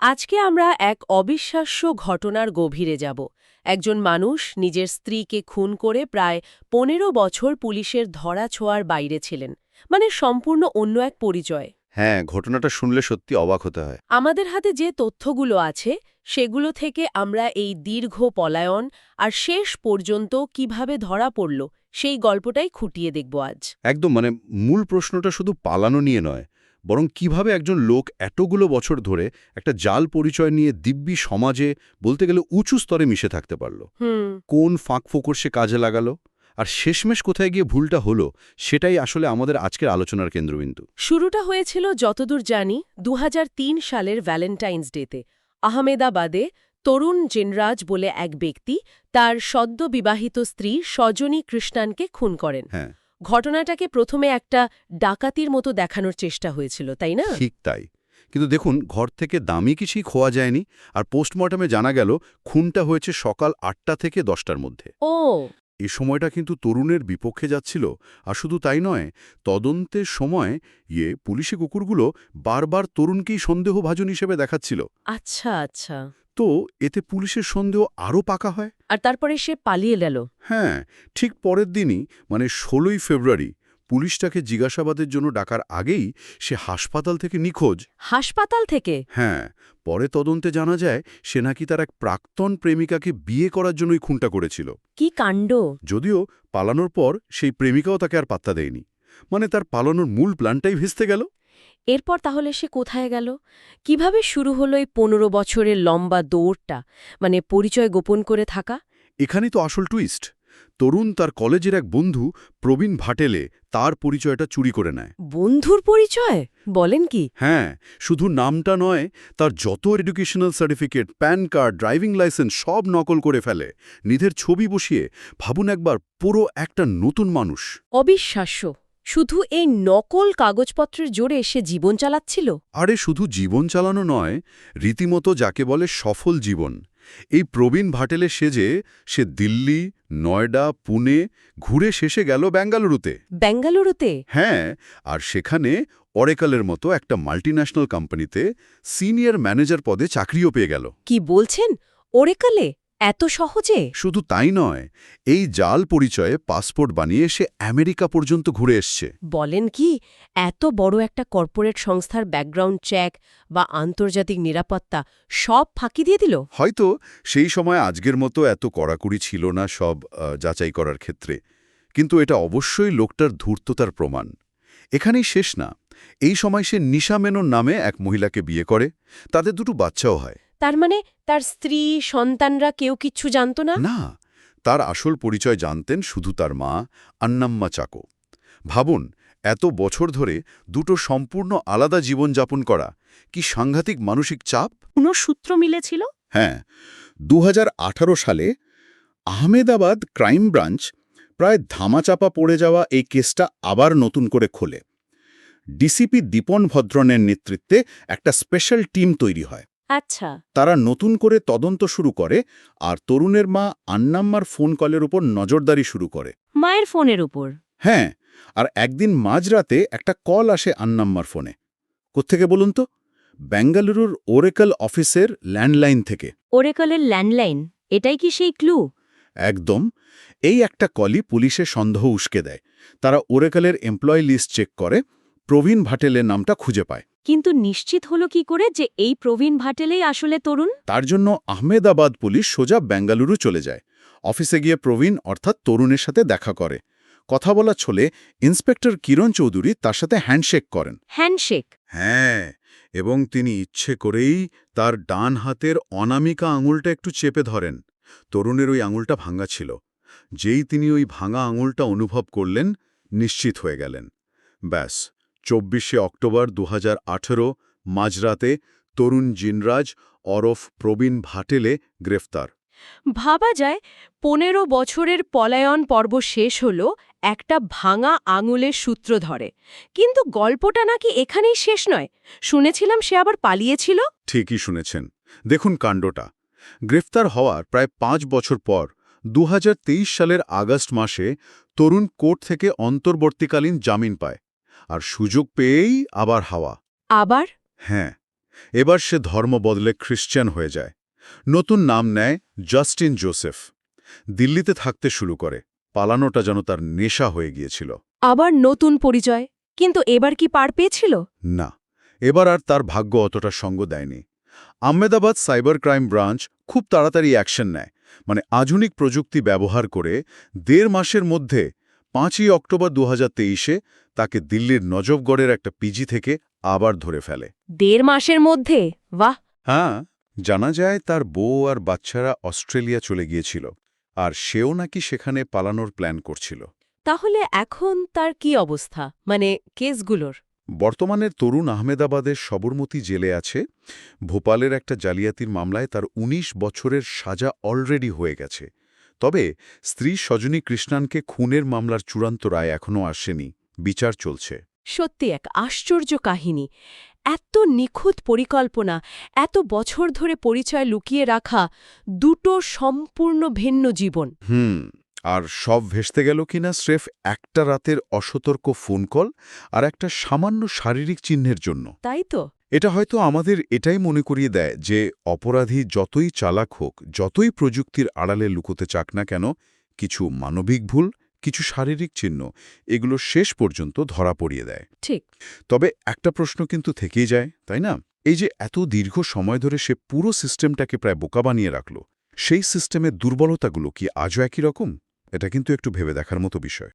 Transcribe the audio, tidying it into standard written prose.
আজকে আমরা এক অবিশ্বাস্য ঘটনার গভীরে যাব। একজন মানুষ নিজের স্ত্রীকে খুন করে প্রায় ১৫ বছর পুলিশের ধরা-ছোঁয়ার বাইরে ছিলেন। মানে সম্পূর্ণ অন্য এক পরিচয়। হ্যাঁ, ঘটনাটা শুনলে সত্যি অবাক হতে হয়। আমাদের হাতে যে তথ্যগুলো আছে সেগুলো থেকে আমরা এই দীর্ঘ পলায়ন আর শেষ পর্যন্ত কিভাবে ধরা পড়ল সেই গল্পটাই খুঁটিয়ে দেখব আজ। একদম মূল প্রশ্নটা শুধু পালানো নিয়ে নয়, বরং কিভাবে একজন লোক এতগুলো বছর ধরে একটা জাল পরিচয় নিয়ে দিব্যি সমাজে বলতে গেলে উঁচু স্তরে মিশে থাকতে পারল। কোন ফাঁকফোকর সে কাজে লাগালো, আর শেষমেশ কোথায় গিয়ে ভুলটা হলো, সেটাই আসলে আমাদের আজকের আলোচনার কেন্দ্রবিন্দু। শুরুটা হয়েছিল যতদূর জানি ২০০৩ সালের ভ্যালেন্টাইন্স ডেতে আহমেদাবাদে। তরুণ জিনরাজ বলে এক ব্যক্তি তার সদ্য বিবাহিত স্ত্রী সজনী কৃষ্ণানকে খুন করেন। হ্যাঁ, ঘটনাটাকে প্রথমে একটা ডাকাতির মতো দেখানোর চেষ্টা হয়েছিল, তাই না? ঠিক তাই। কিন্তু দেখুন, ঘর থেকে দামি কিছুই খোয়া যায়নি, আর পোস্টমর্টমে জানা গেল খুনটা হয়েছে সকাল ৮টা থেকে ১০টার মধ্যে। ও, এ সময়টা কিন্তু তরুণের বিপক্ষে যাচ্ছিল। আর শুধু তাই নয়, তদন্তের সময় পুলিশি কুকুরগুলো বারবার তরুণকেই সন্দেহভাজন হিসেবে দেখাচ্ছিল। আচ্ছা আচ্ছা। তো এতে পুলিশের সন্দেহ আরও পাকা হয়। আর তারপরে সে পালিয়ে গেল। হ্যাঁ, ঠিক পরের দিনই ১৬ই ফেব্রুয়ারি পুলিশ তাকে জিজ্ঞাসাবাদের জন্য ডাকার আগেই সে হাসপাতাল থেকে নিখোঁজ। হাসপাতাল থেকে? হ্যাঁ, পরে তদন্তে জানা যায় সে নাকি তার এক প্রাক্তন প্রেমিকাকে বিয়ে করার জন্যই খুনটা করেছিল। কি কাণ্ড! যদিও পালানোর পর সেই প্রেমিকাও তাকে আর পাত্তা দেয়নি। তার পালানোর মূল প্ল্যানটাই ভেস্তে গেল। এরপর তাহলে সে কোথায় গেল? কিভাবে শুরু হলো এই ১৫ বছরের লম্বা দৌড়টা, মানে পরিচয় গোপন করে থাকা? এখানেই তো আসল টুইস্ট। তরুণ তার কলেজের এক বন্ধু প্রবীণ ভাটেলে তার পরিচয়টা চুরি করে নেয়। বন্ধুর পরিচয়? বলেন কি? হ্যাঁ, শুধু নামটা নয়, তার যত educational certificate, pan card, driving licence সব নকল করে ফেলে। নিজের ছবি বসিয়ে ভাবুন একবার, পুরো একটা নতুন মানুষ। অবিশ্বাস্য! শুধু এই নকল কাগজপত্রের জোরে সে জীবন চালাচ্ছিল? আরে শুধু জীবন চালানো নয়, রীতিমতো যাকে বলে সফল জীবন। এই প্রবীণ ভাটেলে সেজে সে দিল্লি, নয়ডা, পুনে ঘুরে শেষে গেল বেঙ্গালুরুতে। বেঙ্গালুরুতে? হ্যাঁ, আর সেখানে অরেকালের মতো একটা মাল্টিন্যাশনাল কোম্পানিতে সিনিয়র ম্যানেজার পদে চাকরিও পেয়ে গেল। কি বলছেন? ওরেকালে? এত সহজে? শুধু তাই নয়, এই জাল পরিচয়ে পাসপোর্ট বানিয়ে সে আমেরিকা পর্যন্ত ঘুরে এসছে। বলেন কি? এত বড় একটা কর্পোরেট সংস্থার ব্যাকগ্রাউন্ড চেক বা আন্তর্জাতিক নিরাপত্তা সব ফাঁকি দিয়ে দিল? হয়তো সেই সময় আজকের মতো এত কড়াকড়ি ছিল না সব যাচাই করার ক্ষেত্রে, কিন্তু এটা অবশ্যই লোকটার ধূর্ততার প্রমাণ। এখানেই শেষ না। এই সময় সে নিশা মেনন নামে এক মহিলাকে বিয়ে করে, তাদের দুটো বাচ্চাও হয়। তার মানে তার স্ত্রী, সন্তানরা কেউ কিচ্ছু জানতো না? না, তার আসল পরিচয় জানতেন শুধু তার মা, আন্নাম্মা চাকো। ভাবুন, এত বছর ধরে দুটো সম্পূর্ণ আলাদা জীবনযাপন করা, কি সাংঘাতিক মানসিক চাপ। কোনো সূত্র মিলেছিল? হ্যাঁ, ২০১৮ সালে আহমেদাবাদ ক্রাইম ব্রাঞ্চ প্রায় ধামাচাপা পড়ে যাওয়া এই কেসটা আবার নতুন করে খোলে। ডিসিপি দীপন ভদ্রনের নেতৃত্বে একটা স্পেশাল টিম তৈরি হয়। আচ্ছা। তারা নতুন করে তদন্ত শুরু করে, আর তরুণের মা আন্নাম্মার ফোন কলের উপর নজরদারি শুরু করে। মায়ের ফোনের উপর? হ্যাঁ, আর একদিন মাঝরাতে একটা কল আসে আন্নাম্মার ফোনে। কোত্থেকে বলুন তো? বেঙ্গালুরুর ওরেকল অফিসের ল্যান্ডলাইন থেকে। ওরেকলের ল্যান্ডলাইন? এটাই কি সেই ক্লু? একদম। এই একটা কলই পুলিশের সন্দেহ উস্কে দেয়। তারা ওরেকলের এমপ্লয়ি লিস্ট চেক করে, প্রবীণ ভাটেলের নামটা খুঁজে পায়। কিন্তু নিশ্চিত হলো কি করে যে এই প্রবীণ ভাটেলেই আসলে তরুণ? তার জন্য আহমেদাবাদ পুলিশ সোজা বেঙ্গালুরু চলে যায়। অফিসে গিয়ে প্রবীণ অর্থাৎ তরুণের সাথে দেখা করে। কথা বলা ছলে ইন্সপেক্টর কিরণ চৌধুরী তার সাথে হ্যান্ডশেক করেন। হ্যান্ডশেক? হ্যাঁ, এবং তিনি ইচ্ছে করেই তার ডান হাতের অনামিকা আঙুলটা একটু চেপে ধরেন। তরুণের ওই আঙুলটা ভাঙা ছিল। যেই তিনি ওই ভাঙা আঙুলটা অনুভব করলেন, নিশ্চিত হয়ে গেলেন। ব্যাস, ২৪শে অক্টোবর ২০১৮ মাঝরাতে তরুণ জিনরাজ ওরফ প্রবীণ ভাটেলে গ্রেফতার। ভাবা যায় ১৫ বছরের পলায়ন পর্ব শেষ হলো একটা ভাঙা আঙুলের সূত্র ধরে। কিন্তু গল্পটা নাকি এখানেই শেষ নয়। শুনেছিলাম সে আবার পালিয়েছিল। ঠিকই শুনেছেন। দেখুন কাণ্ডটা। গ্রেফতার হওয়ার প্রায় ৫ বছর পর ২০২৩ সালের আগস্ট মাসে তরুণ কোর্ট থেকে অন্তর্বর্তীকালীন জামিন পায়। আর সুযোগ পেয়েই আবার হাওয়া। আবার? হ্যাঁ, এবার সে ধর্ম বদলে খ্রিস্টান হয়ে যায়। নতুন নাম নেয় জাস্টিন জোসেফ। দিল্লিতে থাকতে শুরু করে। পালানোটা যেন তার নেশা হয়ে গিয়েছিল। আবার নতুন পরিচয়, কিন্তু এবার কি পার পেয়েছিল? না, এবার আর তার ভাগ্য অতটা সঙ্গ দেয়নি। আহমেদাবাদ সাইবার ক্রাইম ব্রাঞ্চ খুব তাড়াতাড়ি অ্যাকশন নেয়, মানে আধুনিক প্রযুক্তি ব্যবহার করে ১.৫ মাসের মধ্যে ৫ই অক্টোবর ২০২৩-এ তাকে দিল্লির নজফগড়ের একটা পিজি থেকে আবার ধরে ফেলে। ১.৫ মাসের মধ্যে? বাহ! হ্যাঁ, জানা যায় তার বউ আর বাচ্চারা অস্ট্রেলিয়া চলে গিয়েছিল, আর সেও নাকি সেখানে পালানোর প্ল্যান করছিল। তাহলে এখন তার কি অবস্থা, মানে কেসগুলোর? বর্তমানের তরুণ আহমেদাবাদের সবরমতী জেলে আছে। ভোপালের একটা জালিয়াতির মামলায় তার ১৯ বছরের সাজা অলরেডি হয়ে গেছে। তবে স্ত্রী সজনী কৃষ্ণানকে খুনের মামলার চূড়ান্ত রায় এখনও আসেনি, বিচার চলছে। সত্যি এক আশ্চর্য কাহিনী। এত নিখুঁত পরিকল্পনা, এত বছর ধরে পরিচয় লুকিয়ে রাখা, দুটো সম্পূর্ণ ভিন্ন জীবন। আর সব ভেস্তে গেল কিনা স্রেফ একটা রাতের অসতর্ক ফোন কল আর একটা সামান্য শারীরিক চিহ্নের জন্য। তাই তো। এটা হয়তো আমাদের এটাই মনে করিয়ে দেয় যে অপরাধী যতই চালাক হোক, যতই প্রযুক্তির আড়ালে লুকোতে চাক না কেন, কিছু মানবিক ভুল, কিছু শারীরিক চিহ্ন, এগুলো শেষ পর্যন্ত ধরা পড়িয়ে দেয়। ঠিক। তবে একটা প্রশ্ন কিন্তু থেকেই যায়, তাই না? এই যে এত দীর্ঘ সময় ধরে সে পুরো সিস্টেমটাকে প্রায় বোকা বানিয়ে রাখল, সেই সিস্টেমের দুর্বলতাগুলো কি আজও একই রকম? এটা কিন্তু একটু ভেবে দেখার মতো বিষয়।